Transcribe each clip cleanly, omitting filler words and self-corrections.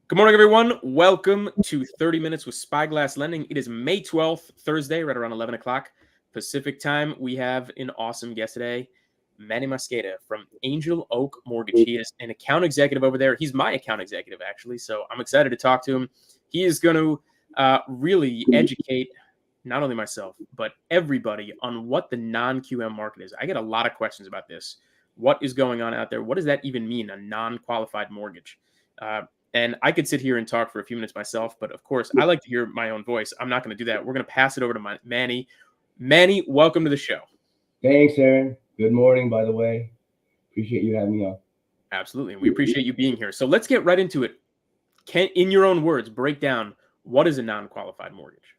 Good morning, everyone. Welcome to 30 Minutes with Spyglass Lending. It is May 12th, Thursday, right around 11 o'clock Pacific time. We have an awesome guest today, Manny Mosqueda from Angel Oak Mortgage. He is an account executive over there. He's my account executive, actually, so I'm excited to talk to him. He is going to really educate not only myself, but everybody on what the non-QM market is. I get a lot of questions about this. What is going on out there? What does that even mean, a non-qualified mortgage? And I could sit here and talk for a few minutes myself, but of course, I like to hear my own voice. I'm not going to do that. We're going to pass it over to Manny. Manny, welcome to the show. Thanks, Aaron. Good morning, by the way. Appreciate you having me on. Absolutely. And we appreciate you being here. So let's get right into it. In your own words, break down what is a non-qualified mortgage?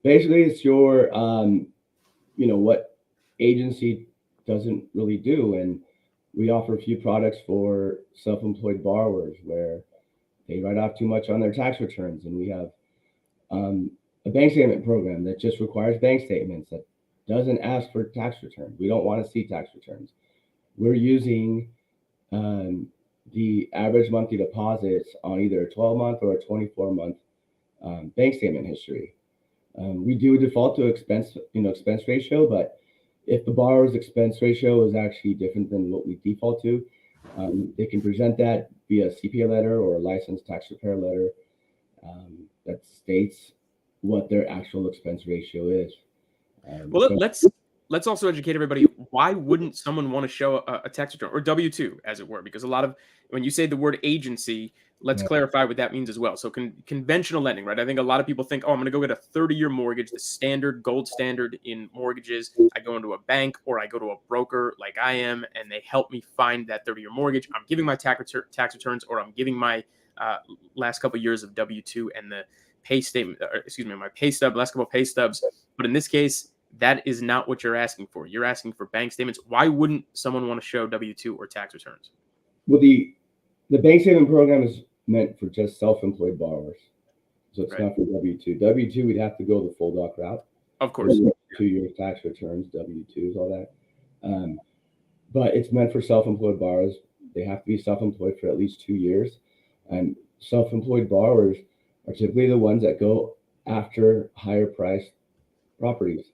Basically, it's your, what agency doesn't really do. And we offer a few products for self-employed borrowers where they write off too much on their tax returns. And we have a bank statement program that just requires bank statements, that doesn't ask for tax returns. We don't want to see tax returns. We're using the average monthly deposits on either a 12-month or a 24-month bank statement history. We do default to expense ratio, but if the borrower's expense ratio is actually different than what we default to, they can present that via CPA letter or a licensed tax repair letter that states what their actual expense ratio is. Well, let's also educate everybody. Why wouldn't someone want to show a tax return or W-2, as it were? Because a lot of, when you say the word agency, let's clarify what that means as well. So conventional lending, right? I think a lot of people think, oh, I'm going to go get a 30-year mortgage, the standard gold standard in mortgages. I go into a bank or I go to a broker like I am, and they help me find that 30-year mortgage. I'm giving my tax returns, or I'm giving my last couple of years of W-2 and the pay statement, my pay stub, last couple of pay stubs. But in this case, that is not what you're asking for. You're asking for bank statements. Why wouldn't someone want to show W-2 or tax returns? Well, the bank statement program is meant for just self-employed borrowers. So it's not for W-2. W-2, we'd have to go the full doc route. Of course. 2 years tax returns, W-2s, all that. But it's meant for self-employed borrowers. They have to be self-employed for at least 2 years. And self-employed borrowers are typically the ones that go after higher priced properties,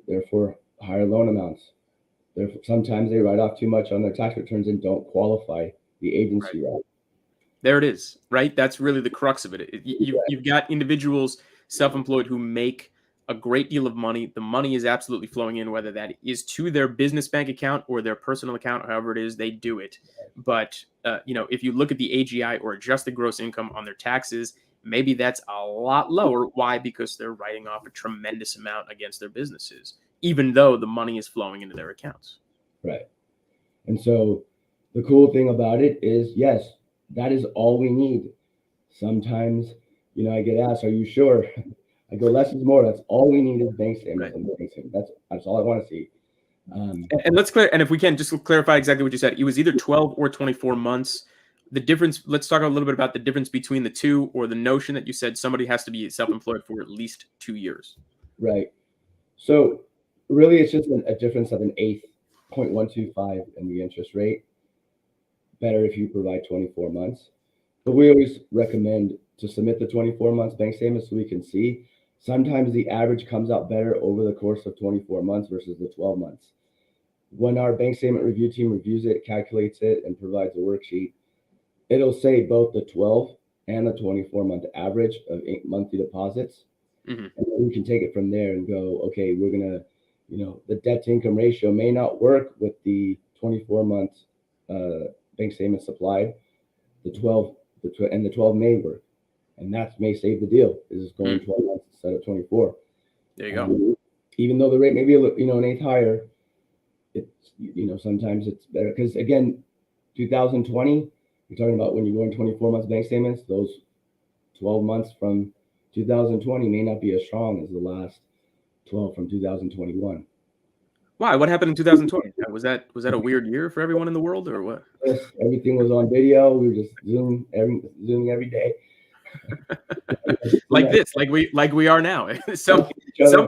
therefore higher loan amounts. Therefore, sometimes they write off too much on their tax returns and don't qualify the agency route. There it is, right? That's really the crux of it. You've got individuals, self-employed, who make a great deal of money. The money is absolutely flowing in, whether that is to their business bank account or their personal account, however it is, they do it. But, if you look at the AGI or adjusted gross income on their taxes, maybe that's a lot lower. Why? Because they're writing off a tremendous amount against their businesses, even though the money is flowing into their accounts. Right. And so the cool thing about it is, yes, that is all we need. Sometimes, I get asked, are you sure? I go, less is more. That's all we need is bank statements. Right. And bank statements. That's all I want to see. And let's and if we can just clarify exactly what you said, it was either 12 or 24 months. The difference, let's talk a little bit about the difference between the two, or the notion that you said somebody has to be self-employed for at least 2 years. Right. So really, it's just a difference of an eighth, 0.125 in the interest rate. Better if you provide 24 months. But we always recommend to submit the 24 months bank statement so we can see. Sometimes the average comes out better over the course of 24 months versus the 12 months. When our bank statement review team reviews it, calculates it, and provides a worksheet, it'll say both the 12 and the 24-month average of monthly deposits. Mm-hmm. And then we can take it from there and go, okay, we're going to, the debt to income ratio may not work with the 24-month bank statement supplied. The 12 may work. And that may save the deal. Is going 12 months instead of 24. There you go. Even though the rate may be an eighth higher, it's, sometimes it's better. Because again, 2020, you're talking about when you're going 24 months bank statements, those 12 months from 2020 may not be as strong as the last 12 from 2021. Why? What happened in 2020? Was that a weird year for everyone in the world, or what? Yes, everything was on video. We were just zooming every day. This, like we are now. Some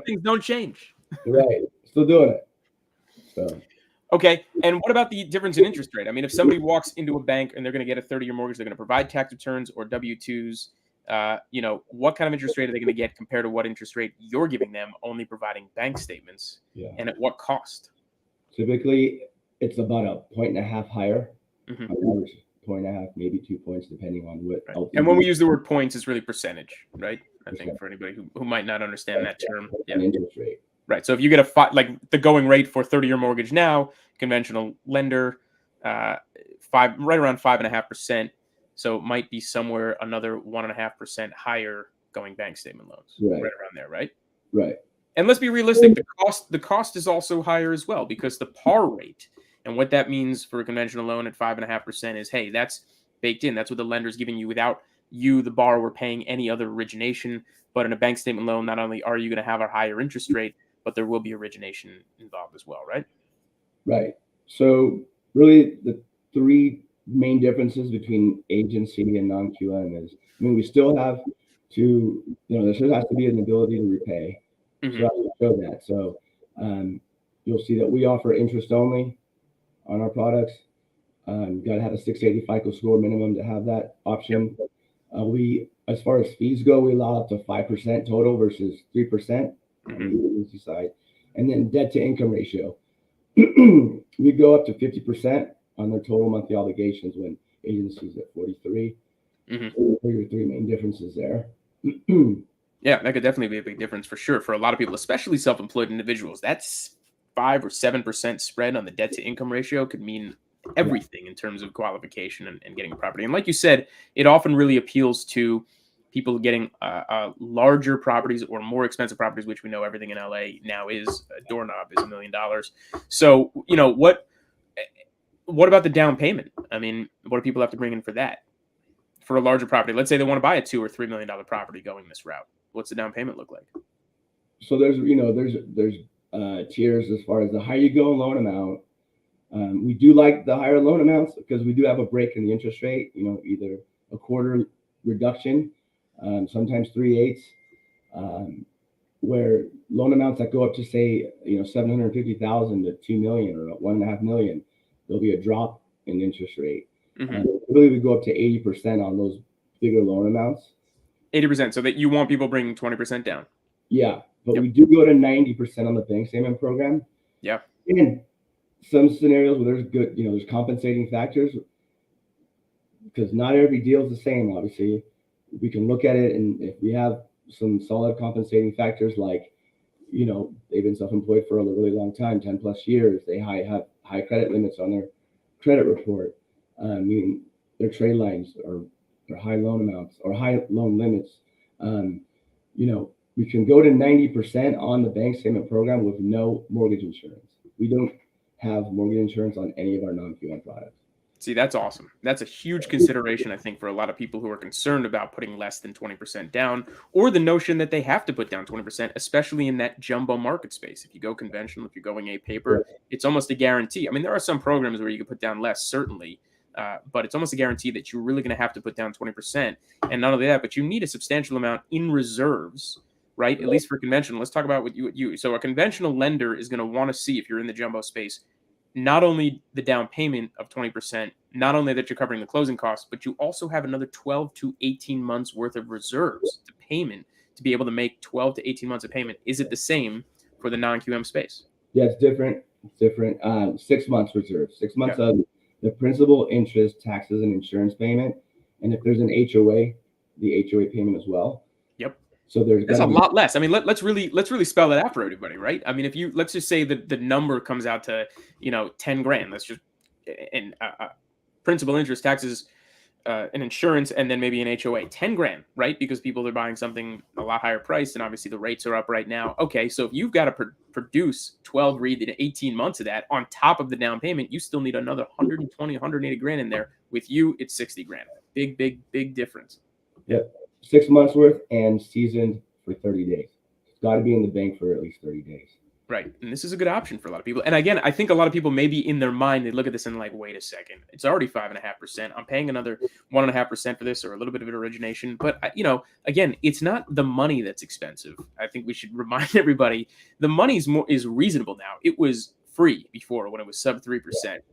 things don't change. Right. Still doing it. So Okay. And what about the difference in interest rate? I mean, if somebody walks into a bank and they're going to get a 30-year mortgage, they're going to provide tax returns or W-2s. What kind of interest rate are they going to get compared to what interest rate you're giving them, only providing bank statements? Yeah. And at what cost? Typically, it's about a point and a half higher. Mhm. On average, point and a half, maybe 2 points, depending on what Right. LTV. And when we use the word points, it's really percentage, right? I think Percent. for anybody who might not understand that term. Yeah. An interest rate. Right. So if you get like the going rate for 30-year mortgage now, conventional lender, right around 5.5%. So it might be somewhere another 1.5% higher going bank statement loans. Right. Right around there, right? Right. And let's be realistic, the cost is also higher as well, because the par rate, and what that means for a conventional loan at 5.5% is, hey, that's baked in. That's what the lender's giving you without you, the borrower, paying any other origination. But in a bank statement loan, not only are you going to have a higher interest rate, but there will be origination involved as well, right? Right. So really, the three main differences between agency and non-QM is, I mean, we still have to, there still has to be an ability to repay. Mhm. So I will show that. So you'll see that we offer interest only on our products. You got to have a 680 FICO score minimum to have that option. As far as fees go, we allow up to 5% total versus 3% on the agency side. And then debt to income ratio. We go up to 50% on their total monthly obligations when agencies at 43. Mhm. So those are your three main differences there. Yeah, that could definitely be a big difference for sure for a lot of people, especially self-employed individuals. That's 5 or 7% spread on the debt to income ratio could mean everything in terms of qualification and getting a property. And like you said, it often really appeals to people getting larger properties or more expensive properties, which we know everything in LA now is a doorknob is $1 million. So, what about the down payment? I mean, what do people have to bring in for that? For a larger property, let's say they want to buy a $2 or $3 million property going this route. What's the down payment look like? So there's tiers as far as the higher you go in loan amount. We do like the higher loan amounts because we do have a break in the interest rate, either a quarter reduction, sometimes 3/8, where loan amounts that go up to say, 750,000 to 2 million or 1.5 million, there'll be a drop in interest rate. Really, we go up to 80% on those bigger loan amounts. 80%, so that you want people bringing 20% down. Yeah, but we do go to 90% on the bank statement program. Yeah. In some scenarios where there's good, there's compensating factors, because not every deal is the same. Obviously, we can look at it, and if we have some solid compensating factors, like, they've been self-employed for a really long time, 10 plus years, they have high credit limits on their credit report, meaning their trade lines or high loan amounts or high loan limits, we can go to 90% on the bank statement program with no mortgage insurance. We don't have mortgage insurance on any of our non-QM products. See, that's awesome. That's a huge consideration, I think, for a lot of people who are concerned about putting less than 20% down, or the notion that they have to put down 20%, especially in that jumbo market space. If you go conventional, if you're going a paper, it's almost a guarantee. I mean, there are some programs where you can put down less, certainly, but it's almost a guarantee that you're really going to have to put down 20%. And not only that, but you need a substantial amount in reserves, right? At least for conventional. Let's talk about what you. So a conventional lender is going to want to see, if you're in the jumbo space, not only the down payment of 20%, not only that you're covering the closing costs, but you also have another 12 to 18 months worth of reserves to payment to be able to make 12 to 18 months of payment. Is it the same for the non-QM space? Yeah, it's different. It's different. 6 months reserve, 6 months of the principal, interest, taxes, and insurance payment. And if there's an HOA, the HOA payment as well. Yep. So that's a lot less. I mean, let's really spell that out for everybody, right? I mean, let's just say that the number comes out to, 10 grand. Let's just, and principal, interest, taxes, and insurance, and then maybe an HOA, 10 grand, right? Because people are buying something a lot higher priced, and obviously the rates are up right now. Okay, so if you've got to produce 12 to 18 months of that on top of the down payment, you still need another 120, 180 grand in there. With you, it's 60 grand. Big difference. Yep. 6 months worth and seasoned for 30 days. It's got to be in the bank for at least 30 days. Right. And this is a good option for a lot of people. And again, I think a lot of people maybe in their mind, they look at this and like, wait a second, it's already 5.5%. I'm paying another 1.5% for this, or a little bit of an origination. But, again, it's not the money that's expensive. I think we should remind everybody the money is reasonable now. It was free before when it was sub 3%.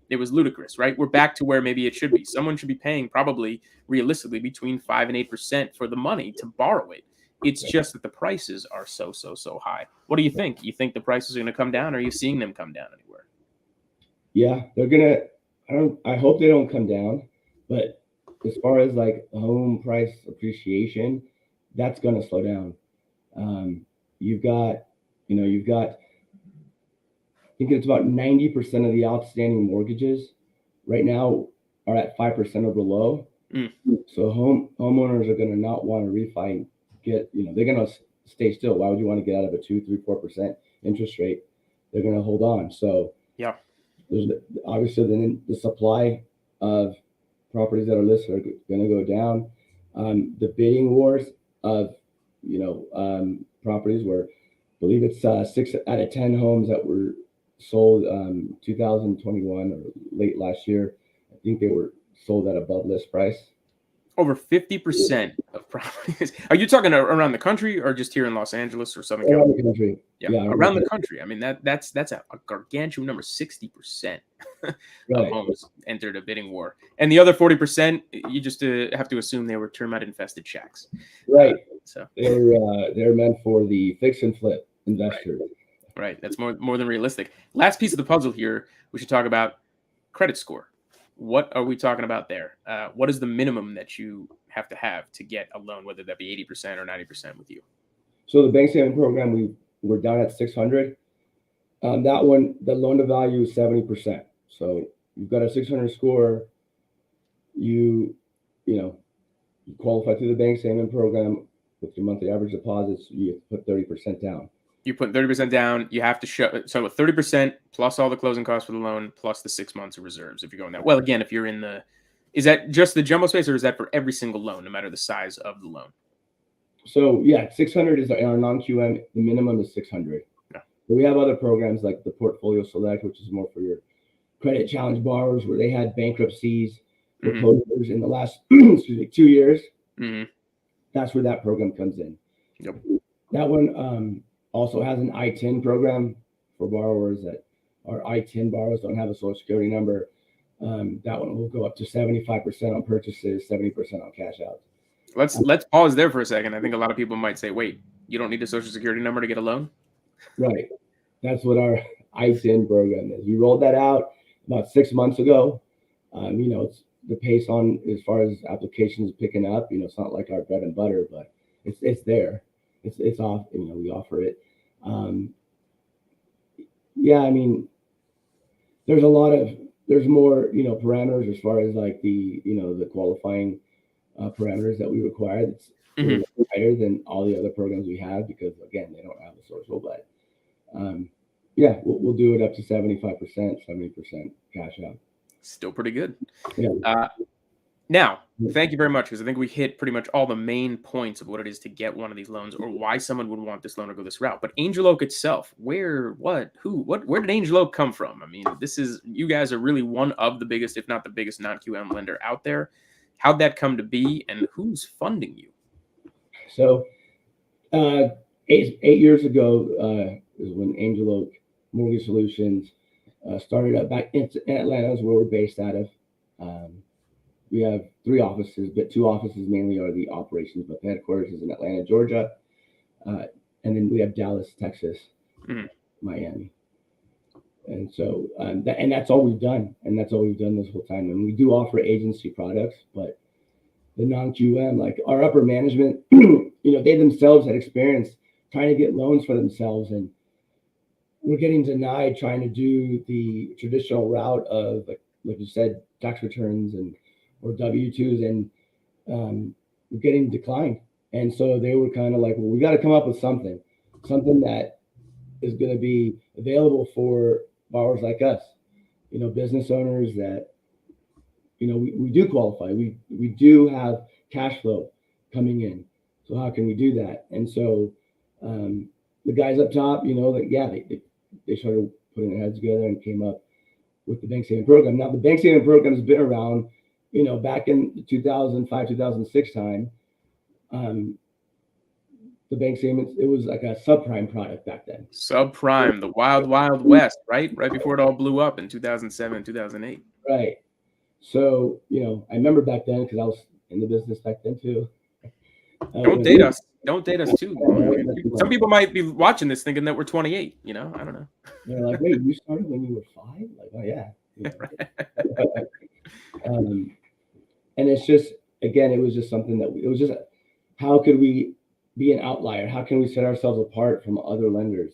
It was ludicrous, right? We're back to where maybe it should be. Someone should be paying probably realistically between 5 and 8% for the money to borrow it. It's just that the prices are so high. What do you think? You think the prices are going to come down? Or are you seeing them come down anywhere? Yeah, they're gonna. I hope they don't come down, but as far as like home price appreciation, that's gonna slow down. You've got, I think it's about 90% of the outstanding mortgages right now are at 5% or below. So homeowners are gonna not want to refi. They're gonna stay still. Why would you want to get out of a 2, 3, 4% interest rate? They're gonna hold on. So yeah. There's obviously then the supply of properties that are listed are going to go down. The bidding wars of properties where I believe it's 6 out of 10 homes that were sold 2021 or late last year. I think they were sold at above list price. Over 50% of properties. Are you talking around the country or just here in Los Angeles or Southern California? Around the country. Yeah, around the country. I mean, that's a gargantuan number. 60% of homes entered a bidding war, and the other 40%, you just have to assume they were termite infested shacks. Right. So they're meant for the fix and flip investor. Right. That's more than realistic. Last piece of the puzzle here. We should talk about credit score. What are we talking about there? What is the minimum that you have to get a loan, whether that be 80% or 90% with you? So the bank saving program, we're down at 600. That one, the loan to value is 70%. So you've got a 600 score. You qualify through the bank saving program with your monthly average deposits. You put 30% down. You put 30% down. You have to show so 30% plus all the closing costs for the loan plus the 6 months of reserves. If you're going that well, again, if you're in is that just the jumbo space or is that for every single loan, no matter the size of the loan? So yeah, 600 is our non-QM. The minimum is 600. Yeah. But we have other programs like the Portfolio Select, which is more for your credit challenge borrowers where they had bankruptcies or closures in the last 2 years. That's where that program comes in. Yep. That one also has an I-10 program for borrowers that are I-10 borrowers, don't have a social security number. That one will go up to 75% on purchases, 70% on cash outs. Let's pause there for a second. I think a lot of people might say, wait, you don't need a social security number to get a loan? Right. That's what our I-10 program is. We rolled that out about 6 months ago. It's the pace on as far as applications picking up. It's not like our bread and butter, but it's there. It's off. We offer it. There's more parameters as far as like the qualifying parameters that we require. That's higher than all the other programs we have because again they don't have a social. But we'll do it up to 75%, 70% cash out. Still pretty good. Yeah. Now, thank you very much because I think we hit pretty much all the main points of what it is to get one of these loans or why someone would want this loan or go this route. But Angel Oak itself, where did Angel Oak come from? I mean, you guys are really one of the biggest, if not the biggest, non-QM lender out there. How'd that come to be, and who's funding you? So, 8 years ago is when Angel Oak Mortgage Solutions started up back in Atlanta, is where we're based out of. We have 3 offices, but 2 offices mainly are the operations, but the headquarters is in Atlanta, Georgia. And then we have Dallas, Texas, Miami. And so, that's all we've done. And that's all we've done this whole time. And we do offer agency products, but the non-QM, like our upper management, they themselves had experience trying to get loans for themselves. And we're getting denied trying to do the traditional route of, like you said, tax returns or W-2s, and we're getting declined. And so they were kind of like, well, we got to come up with something that is going to be available for borrowers like us, business owners that, we do qualify. We do have cash flow coming in. So how can we do that? And so the guys up top, they started putting their heads together and came up with the bank saving program. Now the bank saving program has been around, back in 2005, 2006 time. the bank statements, it was like a subprime product back then. Subprime, the wild, wild west, right? Right before it all blew up in 2007, 2008. Right. So, I remember back then because I was in the business back then too. Don't date us. Don't date us too long. Right? Some people might be watching this thinking that we're 28. I don't know. They're like, wait, you started when you were 5? Like, oh yeah. And it's just, again, it was just something that it was just, how could we be an outlier? How can we set ourselves apart from other lenders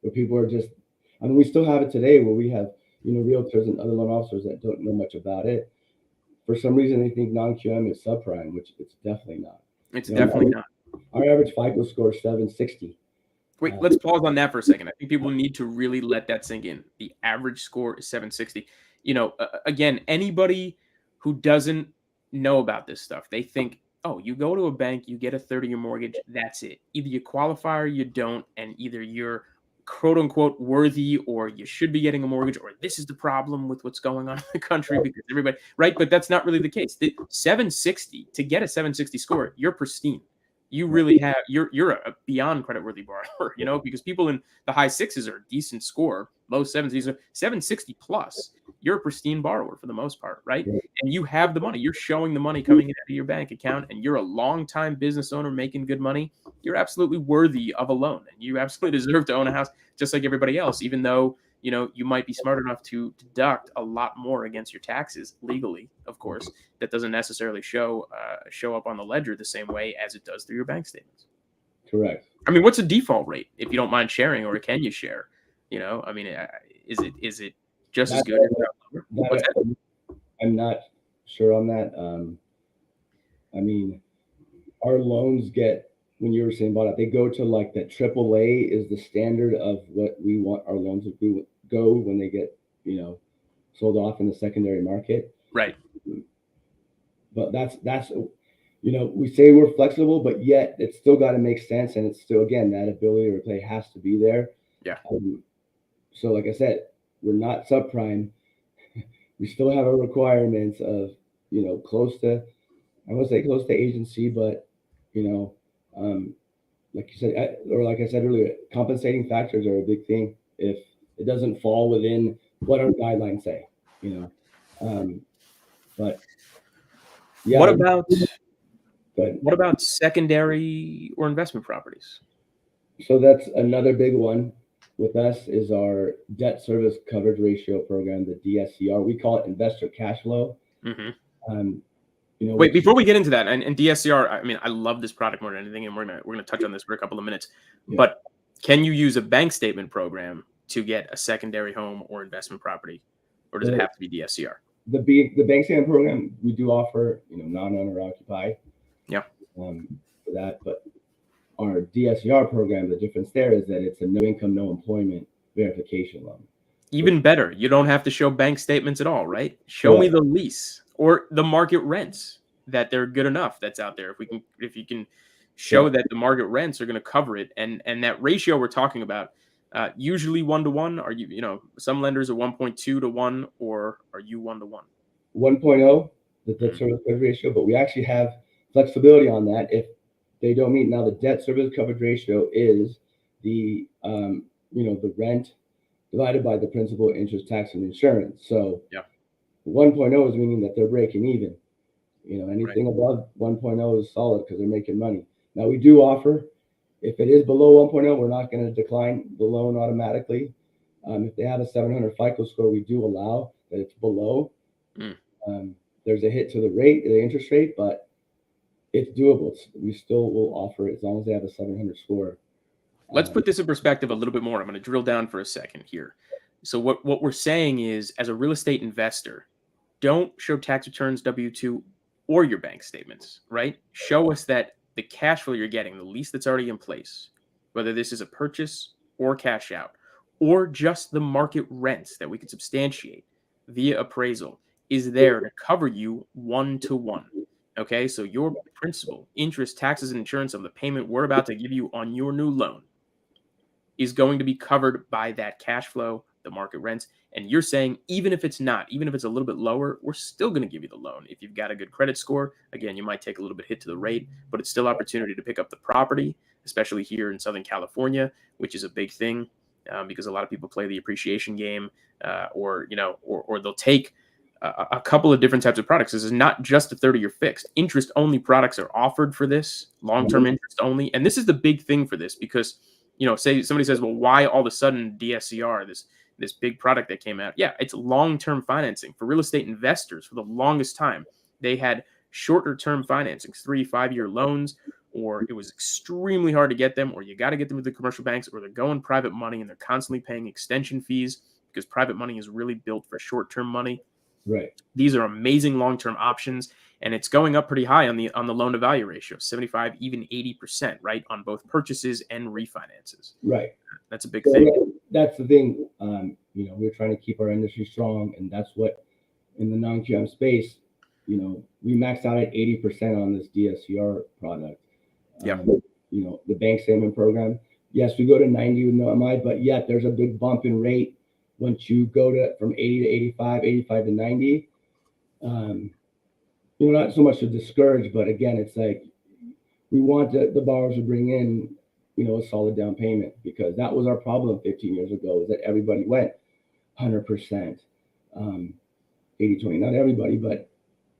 where people are just, I mean, we still have it today where we have, realtors and other loan officers that don't know much about it. For some reason, they think non-QM is subprime, which it's definitely not. It's definitely not. Our average FICO score is 760. Wait, let's pause on that for a second. I think people need to really let that sink in. The average score is 760. Again, anybody who doesn't know about this stuff, they think, oh, you go to a bank, you get a 30-year mortgage, that's it. Either you qualify or you don't, and either you're quote unquote worthy or you should be getting a mortgage, or this is the problem with what's going on in the country because everybody, right? But that's not really the case. The 760, to get a 760 score, you're pristine. You really have, you're a beyond creditworthy borrower, because people in the high sixes are a decent score, low sevens, these are 760 plus. You're a pristine borrower for the most part, right? And you have the money. You're showing the money coming out of your bank account, and you're a long-time business owner making good money. You're absolutely worthy of a loan, and you absolutely deserve to own a house just like everybody else, even though you might be smart enough to deduct a lot more against your taxes legally, of course. That doesn't necessarily show up on the ledger the same way as it does through your bank statements. Correct. I mean, what's a default rate, if you don't mind sharing, or can you share? I mean, is it just as good? I'm not sure on that. I mean, our loans get, when you were saying about it, they go to like that AAA is the standard of what we want our loans to go when they get, sold off in the secondary market. Right. But that's we say we're flexible, but yet it's still got to make sense, and it's still, again, that ability to repay has to be there. Yeah. So like I said, we're not subprime. We still have our requirements of, close to, I won't say close to agency, but, like you said, or like I said earlier, compensating factors are a big thing if it doesn't fall within what our guidelines say, but yeah. What about secondary or investment properties? So that's another big one with us is our debt service coverage ratio program, the DSCR. We call it investor cash flow. Mm-hmm. Wait, before we get into that, and DSCR, I mean, I love this product more than anything, and we're gonna touch on this for a couple of minutes. Yeah. But can you use a bank statement program to get a secondary home or investment property, or does it have to be DSCR? The bank statement program, we do offer, non-owner occupied. Yeah. For that, but our DSCR program, the difference there is that it's a no income, no employment verification loan. Even better, you don't have to show bank statements at all, right? Show me the lease or the market rents that they're good enough that's out there. If you can show that the market rents are going to cover it, and that ratio we're talking about, usually 1-to-1. Are some lenders are 1.2-to-1, or are you 1-to-1? 1.0, the debt service coverage ratio, but we actually have flexibility on that if they don't meet. Now the debt service coverage ratio is the the rent divided by the principal, interest, tax, and insurance. So 1.0 is meaning that they're breaking even. Anything above 1.0 is solid because they're making money. Now we do offer, if it is below 1.0, we're not going to decline the loan automatically. If they have a 700 FICO score, we do allow that it's below. There's a hit to the interest rate, but it's doable. We still will offer it as long as they have a 700 score. Let's put this in perspective a little bit more. I'm going to drill down for a second here. So what we're saying is, as a real estate investor, don't show tax returns, W-2, or your bank statements, right? Show us that the cash flow you're getting, the lease that's already in place, whether this is a purchase or cash out, or just the market rents that we can substantiate via appraisal, is there to cover you 1-to-1. Okay, so your principal, interest, taxes, and insurance of the payment we're about to give you on your new loan is going to be covered by that cash flow, the market rents. And you're saying, even if it's not, even if it's a little bit lower, we're still going to give you the loan. If you've got a good credit score, again, you might take a little bit hit to the rate, but it's still opportunity to pick up the property. especially here in Southern California, which is a big thing because a lot of people play the appreciation game, or they'll take a couple of different types of products. This is not just a 30-year fixed. Interest only products are offered for this, long-term interest only. And this is the big thing for this because, say somebody says, well, why all of a sudden DSCR, this big product that came out? Yeah, it's long-term financing for real estate investors. For the longest time, they had shorter-term financing, 3-5-year loans, or it was extremely hard to get them, or you got to get them with the commercial banks, or they're going private money and they're constantly paying extension fees because private money is really built for short-term money. Right. These are amazing long-term options, and it's going up pretty high on the loan-to-value ratio, 75, even 80%, right, on both purchases and refinances. Right. That's a big thing. That's the thing. We're trying to keep our industry strong, and that's what in the non-QM space, we maxed out at 80% on this DSCR product. Yeah. The bank statement program. Yes, we go to 90 with no MI, but yet there's a big bump in rate once you go from 80 to 85, 85 to 90. Not so much to discourage, but again, it's like we want the borrowers to bring in, a solid down payment, because that was our problem 15 years ago, is that everybody went 100%, 80-20. Not everybody, but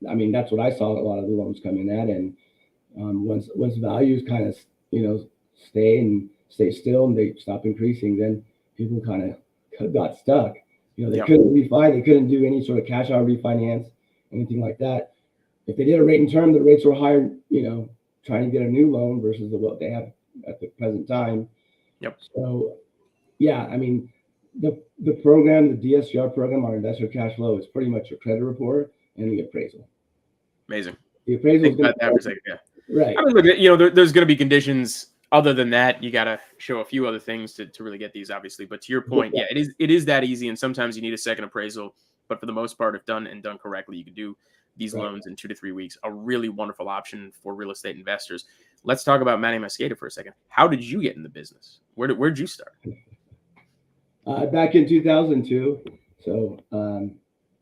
I mean, that's what I saw a lot of the loans come in at. And once values kind of, stay still and they stop increasing, then people kind of got stuck. They couldn't refi, they couldn't do any sort of cash out refinance, anything like that. If they did a rate and term, the rates were higher, trying to get a new loan versus what they have at the present time. Yep. So, yeah, I mean, the program, the DSCR program, our investor cash flow, is pretty much your credit report and the appraisal. Amazing. The appraisal is that for a second, yeah. Right. I mean, look, there's going to be conditions. Other than that, you got to show a few other things to really get these, obviously. But to your point, yeah, it is that easy. And sometimes you need a second appraisal. But for the most part, if done correctly, you can do these loans in 2 to 3 weeks. A really wonderful option for real estate investors. Let's talk about Manny Mosqueda for a second. How did you get in the business? Where'd you start? Back in 2002. So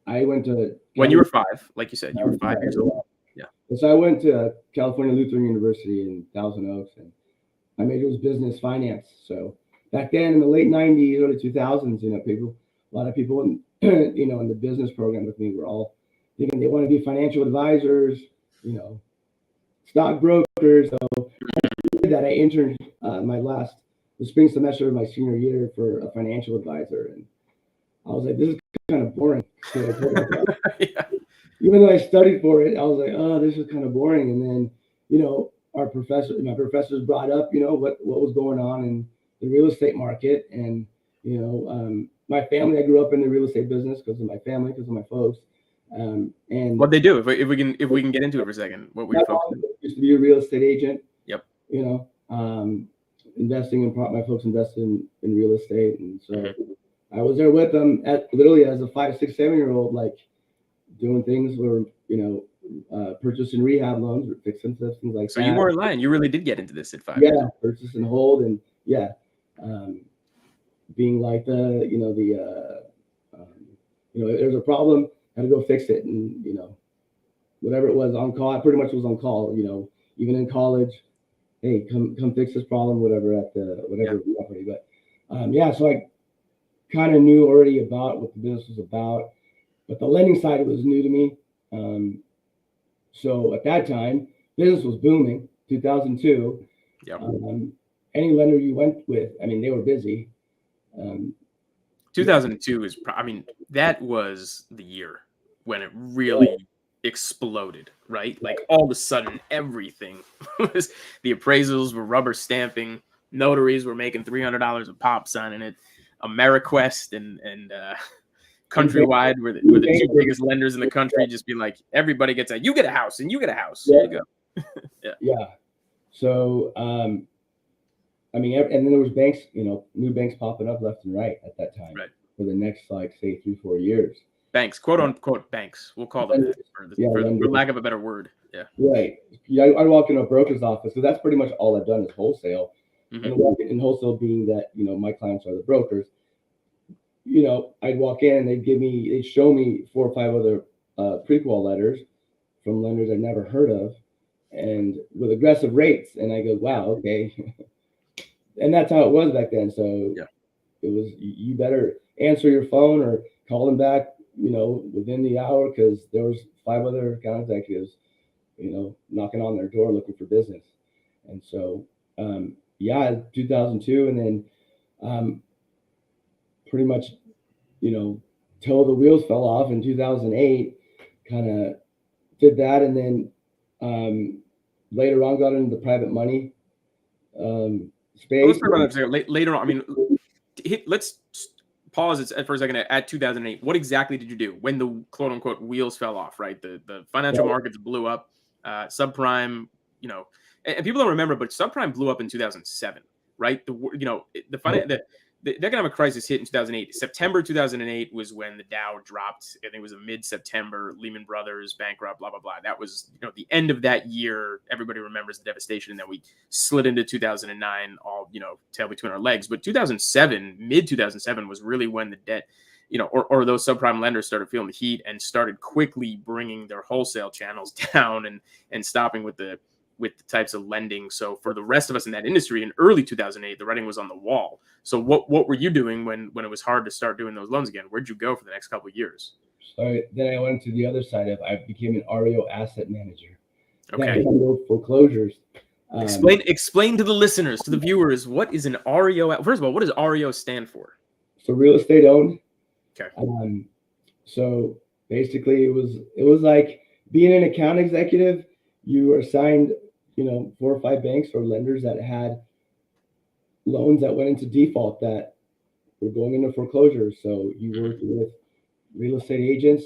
I went to... When you were 5, like you said, you were 5 years old. Yeah. So I went to California Lutheran University in Thousand Oaks, and my major was business finance. So back then in the late 90s, early 2000s, a lot of people in the business program with me were all thinking they want to be financial advisors, stock brokers. So I did that. I interned the spring semester of my senior year for a financial advisor. And I was like, this is kind of boring. Yeah. Even though I studied for it, I was like, oh, this is kind of boring. And then, my professors brought up, what was going on in the real estate market. And, my family, I grew up in the real estate business because of my family, because of my folks. And what they do, if we can get into it for a second, what were your folks? Used to be a real estate agent. Yep. Investing in my folks invested in real estate. And so I was there with them literally as a 5, 6, 7-year-old, like doing things where, purchasing rehab loans, fixing stuff, things like that. So you weren't lying. You really did get into this at 5. Yeah, purchase and hold, and being like there's a problem, had to go fix it, and whatever it was, on call. I pretty much was on call. Even in college, hey, come fix this problem, whatever at the property. But so I kind of knew already about what the business was about, but the lending side was new to me. So at that time, business was booming. 2002. Yep. Any lender you went with, I mean, they were busy. 2002 that was the year when it really exploded, right? Like all of a sudden, everything was, the appraisals were rubber stamping, notaries were making $300 a pop signing it, AmeriQuest and Countrywide were the 2 biggest lenders in the country. Just be like, everybody gets you get a house and you get a house. Yeah. There you go. Yeah. So, and then there was banks, new banks popping up left and right at that time. Right. For the next, say 3-4 years. Banks, quote unquote banks. We'll call them that for lack of a better word. Yeah. Right. Yeah. I walk in a broker's office, so that's pretty much all I've done is wholesale. Mm-hmm. And in wholesale being that, my clients are the brokers. I'd walk in and they'd show me 4 or 5 other pre-qual letters from lenders I'd never heard of, and with aggressive rates. And I go, wow, okay. and that's how it was back then. So Yeah. it was, you better answer your phone or call them back, within the hour, because there was 5 other account executives, knocking on their door looking for business. And so, yeah, 2002, and then pretty much, till the wheels fell off in 2008, kind of did that, and then later on got into the private money Well, let's space. talk about that for a second. Later on, I mean, let's pause it for a second at 2008. What exactly did you do when the quote unquote wheels fell off? Right, the financial markets blew up, subprime. And people don't remember, but subprime blew up in 2007. Right, the economic crisis hit in 2008. September 2008 was when the Dow dropped. I think it was a mid-September. Lehman Brothers bankrupt. Blah blah blah. That was the end of that year. Everybody remembers the devastation, and then we slid into 2009, all tail between our legs. But 2007, mid 2007, was really when the debt, or those subprime lenders started feeling the heat and started quickly bringing their wholesale channels down and stopping with the types of lending. So for the rest of us in that industry in early 2008, the writing was on the wall. So what were you doing when it was hard to start doing those loans again? Where'd you go for the next couple of years? So then I went to the other side I became an REO asset manager. Okay. That handled foreclosures. Explain to the listeners, to the viewers, what is an REO? First of all, what does REO stand for? So real estate owned. Okay. So basically it was like being an account executive. You were assigned, 4 or 5 banks or lenders that had loans that went into default that were going into foreclosure. So you worked with real estate agents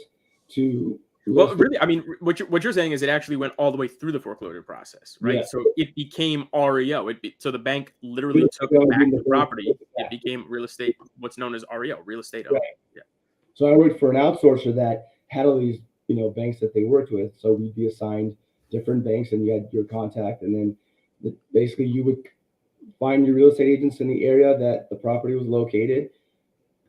to. Well, really, I mean, what you're saying is it actually went all the way through the foreclosure process, right? Yeah. So it became REO. So the bank literally took back the property. It became real estate, what's known as REO, real estate owned. Right. Yeah. So I worked for an outsourcer that had all these, banks that they worked with. So we'd be assigned different banks, and you had your contact, and then basically you would find your real estate agents in the area that the property was located.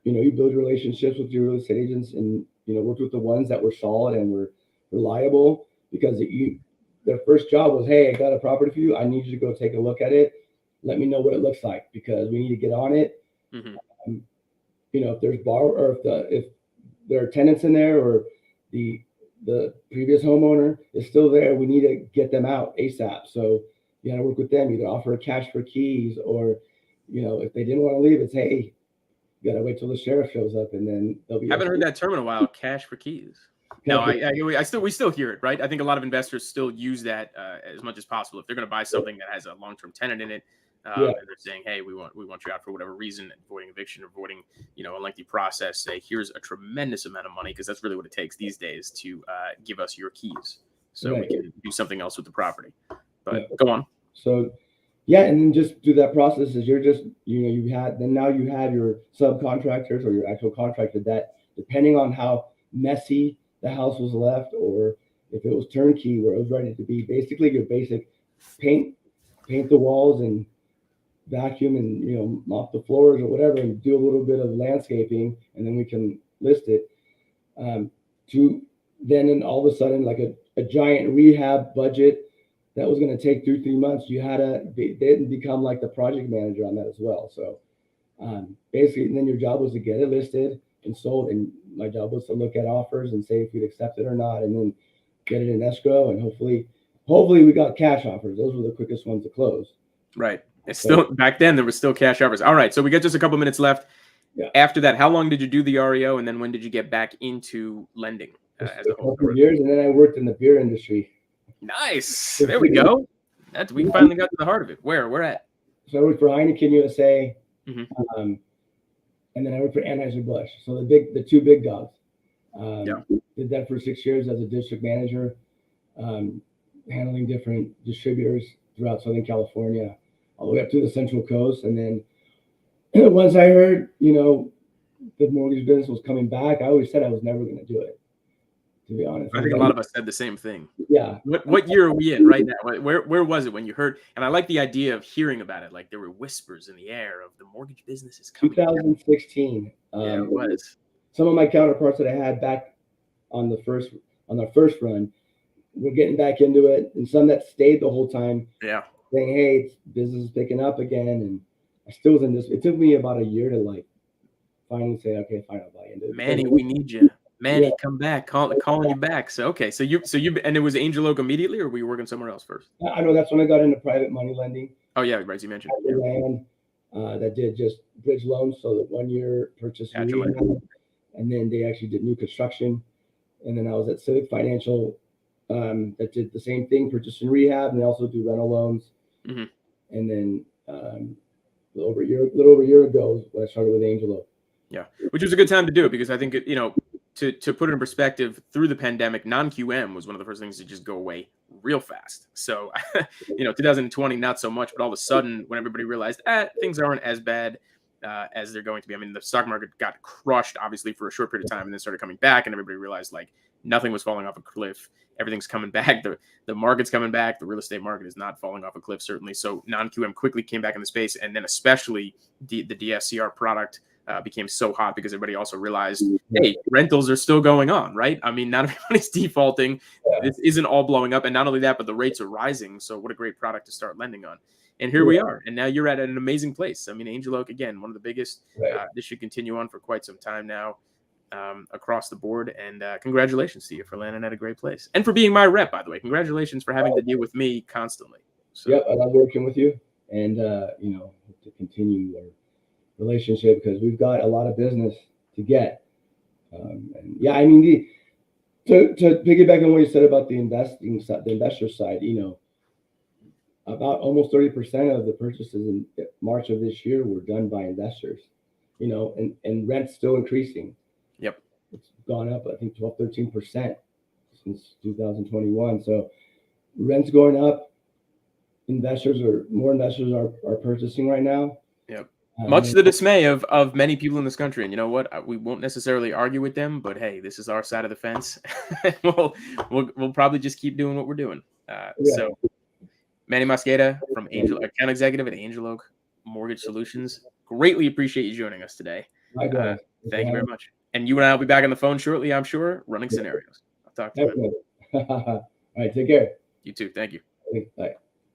You build relationships with your real estate agents, and worked with the ones that were solid and were reliable, because their first job was, hey, I got a property for you. I need you to go take a look at it. Let me know what it looks like, because we need to get on it. Mm-hmm. If there's if there are tenants in there, or the previous homeowner is still there, we need to get them out ASAP. So you got to work with them, either offer cash for keys, or if they didn't want to leave, it's, hey, you got to wait till the sheriff shows up, and then they'll be. I haven't heard that term in a while. Cash for keys. No, we still hear it, right? I think a lot of investors still use that as much as possible. If they're going to buy something that has a long-term tenant in it, and they're saying, hey, we want you out for whatever reason, avoiding eviction, avoiding a lengthy process, say, here's a tremendous amount of money, because that's really what it takes these days to give us your keys so we can do something else with the property. But go on. So and then just through that process is you're just, now you have your subcontractors or your actual contractor that, depending on how messy the house was left, or if it was turnkey where it was ready to be, basically your basic paint the walls and vacuum and, mop the floors or whatever, and do a little bit of landscaping, and then we can list it. Then all of a sudden, like a giant rehab budget that was going to take 2-3 months, you had to become like the project manager on that as well. So basically, then your job was to get it listed and sold, and my job was to look at offers and say if we'd accept it or not, and then get it in escrow, and hopefully we got cash offers. Those were the quickest ones to close. Right. It's still back then there was still cash offers. All right, so we got just a couple minutes left. Yeah. After that, how long did you do the REO, and then when did you get back into lending as a whole? Couple of years, and then I worked in the beer industry. Nice. There we go. We finally got to the heart of it. Where at? So I worked for Heineken USA, and then I worked for Anheuser-Busch. So the 2 big dogs. Did that for 6 years as a district manager, handling different distributors throughout Southern California, all the way up to the Central Coast. And then once I heard, the mortgage business was coming back, I always said I was never going to do it, to be honest. I think a lot of us said the same thing. Yeah. What year are we in right now? Where was it when you heard? And I like the idea of hearing about it. Like there were whispers in the air of the mortgage business is coming. 2016. Yeah, it was. Some of my counterparts that I had back on the first run were getting back into it, and some that stayed the whole time. Yeah. Saying, hey, business is picking up again, and I still was in this. It took me about a year to like finally say, okay, fine, I'll buy into it. Manny, we need you. Manny, Yeah. come back. Calling you back. So okay, so you and it was Angel Oak immediately, or were you working somewhere else first? I know that's when I got into private money lending. Oh yeah, right. You mentioned. I ran that did just bridge loans, so that 1 year purchase and Gotcha. rehab, and then they actually did new construction. And then I was at Civic Financial that did the same thing, purchase and rehab, and they also do rental loans. Mm-hmm. And then a little over a year ago, when I started with Angel Oak. Yeah, which was a good time to do it because I think to put it in perspective, through the pandemic, non-QM was one of the first things to just go away real fast. So 2020 not so much, but all of a sudden when everybody realized things aren't as bad as they're going to be. I mean, the stock market got crushed obviously for a short period of time and then started coming back, and everybody realized like nothing was falling off a cliff. Everything's coming back. The market's coming back. The real estate market is not falling off a cliff, certainly. So non-QM quickly came back in the space, and then especially the DSCR product became so hot because everybody also realized, hey, rentals are still going on, right? I mean, not everybody's defaulting. Yeah. This isn't all blowing up. And not only that, but the rates are rising. So what a great product to start lending on. And here we are. And now you're at an amazing place. I mean, Angel Oak, again, one of the biggest. This should continue on for quite some time now across the board. And congratulations to you for landing at a great place. And for being my rep, by the way. Congratulations for having to deal with me constantly. So, yep, I love working with you. And, to continue our relationship, because we've got a lot of business to get. And yeah, I mean, to piggyback on what you said about the investor side, about almost 30% of the purchases in March of this year were done by investors, and rent's still increasing. Yep. It's gone up, I think 13% since 2021. So rent's going up. More investors are purchasing right now. Yep. Much to the dismay of many people in this country. And you know what? We won't necessarily argue with them, but hey, this is our side of the fence. we'll probably just keep doing what we're doing. So Manny Mosqueda from account executive at Angel Oak Mortgage Solutions. Greatly appreciate you joining us today. Thank you very much. And you and I will be back on the phone shortly, I'm sure, running scenarios. I'll talk to you. All right, take care. You too. Thank you. Bye.